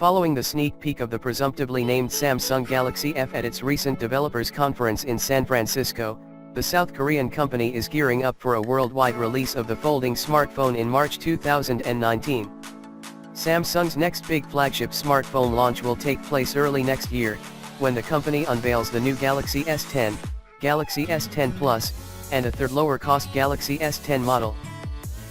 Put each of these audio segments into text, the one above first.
Following the sneak peek of the presumptively named Samsung Galaxy F at its recent developers conference in San Francisco, the South Korean company is gearing up for a worldwide release of the folding smartphone in March 2019. Samsung's next big flagship smartphone launch will take place early next year, when the company unveils the new Galaxy S10, Galaxy S10 Plus, and a third lower-cost Galaxy S10 model.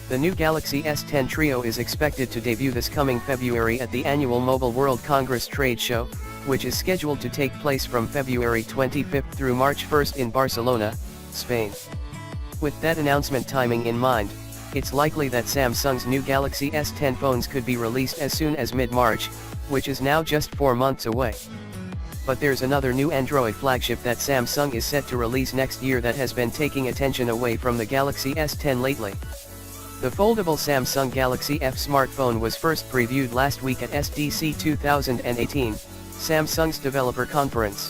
The new Galaxy S10 Trio is expected to debut this coming February at the annual Mobile World Congress trade show, which is scheduled to take place from February 25 through March 1 in Barcelona, Spain. With that announcement timing in mind, it's likely that Samsung's new Galaxy S10 phones could be released as soon as mid-March, which is now just 4 months away. But there's another new Android flagship that Samsung is set to release next year that has been taking attention away from the Galaxy S10 lately. The foldable Samsung Galaxy F smartphone was first previewed last week at SDC 2018, Samsung's developer conference.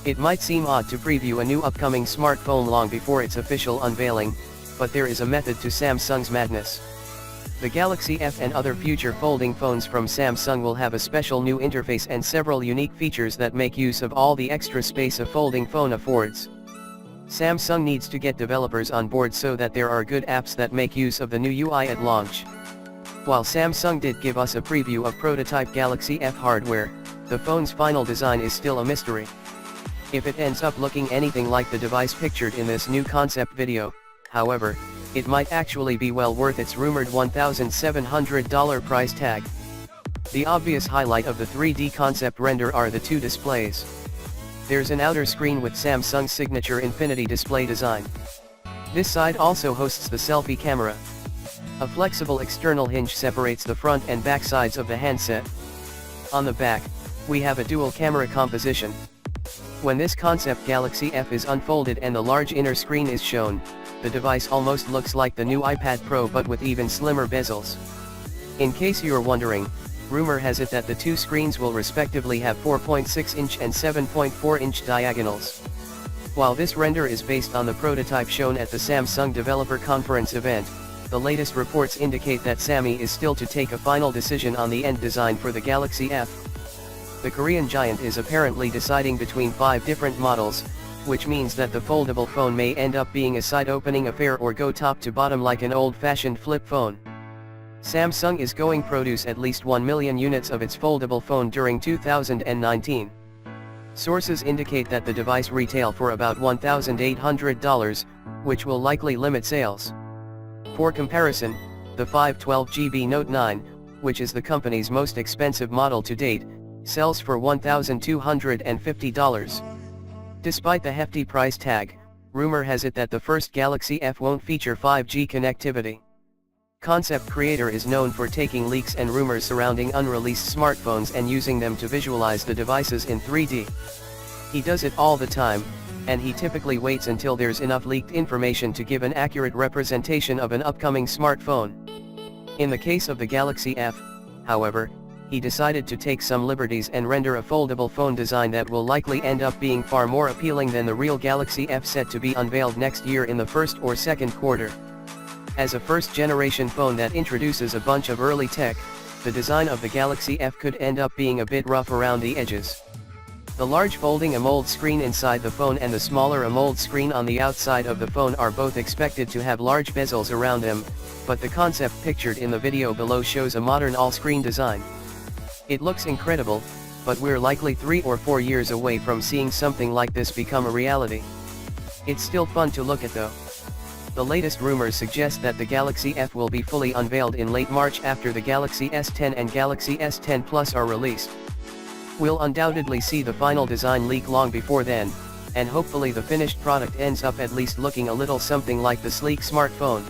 It might seem odd to preview a new upcoming smartphone long before its official unveiling, but there is a method to Samsung's madness. The Galaxy F and other future folding phones from Samsung will have a special new interface and several unique features that make use of all the extra space a folding phone affords. Samsung needs to get developers on board so that there are good apps that make use of the new UI at launch. While Samsung did give us a preview of prototype Galaxy F hardware, the phone's final design is still a mystery. If it ends up looking anything like the device pictured in this new concept video, however, it might actually be well worth its rumored $1,700 price tag. The obvious highlight of the 3D concept render are the two displays. There's an outer screen with Samsung's signature infinity display design. This side also hosts the selfie camera. A flexible external hinge separates the front and back sides of the handset. On the back, we have a dual camera composition. When this concept Galaxy F is unfolded and the large inner screen is shown, the device almost looks like the new iPad Pro but with even slimmer bezels. In case you're wondering, rumor has it that the two screens will respectively have 4.6-inch and 7.4-inch diagonals. While this render is based on the prototype shown at the Samsung Developer Conference event, the latest reports indicate that Sammy is still to take a final decision on the end design for the Galaxy F. The Korean giant is apparently deciding between 5 different models, which means that the foldable phone may end up being a side-opening affair or go top to bottom like an old-fashioned flip phone. Samsung is going to produce at least 1 million units of its foldable phone during 2019. Sources indicate that the device retail for about $1,800, which will likely limit sales. For comparison, the 512GB Note 9, which is the company's most expensive model to date, sells for $1,250. Despite the hefty price tag, rumor has it that the first Galaxy F won't feature 5G connectivity. Concept creator is known for taking leaks and rumors surrounding unreleased smartphones and using them to visualize the devices in 3D. He does it all the time, and he typically waits until there's enough leaked information to give an accurate representation of an upcoming smartphone. In the case of the Galaxy F, however, he decided to take some liberties and render a foldable phone design that will likely end up being far more appealing than the real Galaxy F set to be unveiled next year in the first or second quarter. As a first-generation phone that introduces a bunch of early tech, the design of the Galaxy F could end up being a bit rough around the edges. The large folding AMOLED screen inside the phone and the smaller AMOLED screen on the outside of the phone are both expected to have large bezels around them, but the concept pictured in the video below shows a modern all-screen design. It looks incredible, but we're likely 3 or 4 years away from seeing something like this become a reality. It's still fun to look at though. The latest rumors suggest that the Galaxy F will be fully unveiled in late March after the Galaxy S10 and Galaxy S10 Plus are released. We'll undoubtedly see the final design leak long before then, and hopefully the finished product ends up at least looking a little something like the sleek smartphone.